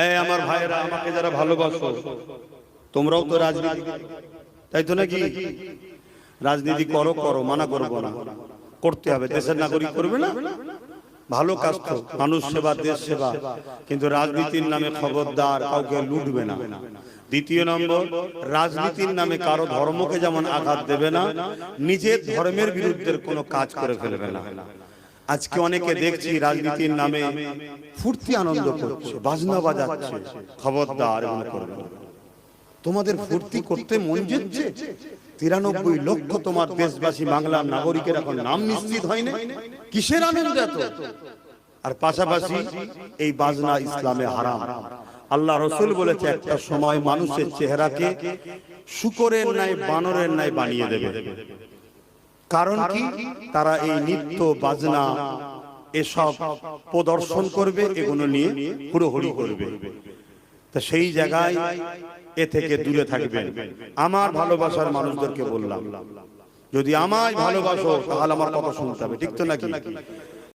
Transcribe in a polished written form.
এই আমার ভাইরা, আমাকে যারা ভালোবাসো, তোমরাও তো রাজনীতি, তাই তো নাকি? রাজনীতি করো, করো, মানা করবো না, করতে হবে। দেশের নাগরিক করবে না, ভালো কাজ তো, মানুষ সেবা, দেশ সেবা। কিন্তু রাজনীতির নামে খবরদার কাউকে লুটবে না। দ্বিতীয় নম্বর, রাজনীতির নামে কারো ধর্মকে যেমন আঘাত দেবে না, নিজের ধর্মের বিরুদ্ধে কোনো কাজ করে ফেলবে না। আজকে অনেকে দেখছি রাজনীতির নামে ফুর্তি আনন্দ করছে, বাজনা বাজাচ্ছে, খবরদার এমন করবে না। তোমাদের ফুর্তি করতে মন যেচ্ছে, 93 লক্ষ তোমার দেশবাসী বাংলার নাগরিকের এখন নাম নিশ্চিত হয়নি, কিসের আনন্দ এত? আর পাশাপাশি এই বাজনা ইসলামে হারাম। আল্লাহ রসুল বলেছে একটা সময় মানুষের চেহারাকে শূকরের ন্যায়, বানরের ন্যায় বানিয়ে দেবে। কারণ কি? তারা এই নৃত্য, বাজনা এসব প্রদর্শন করবে, এগুলো নিয়ে হুড়োহুড়ি করবে। তা সেই জায়গায় এ থেকে দূরে থাকবেন। আমার ভালোবাসার মানুষদেরকে বললাম, যদি আমায় ভালোবাসো তাহলে আমার কথা শুনতে হবে, ঠিক তো নাকি?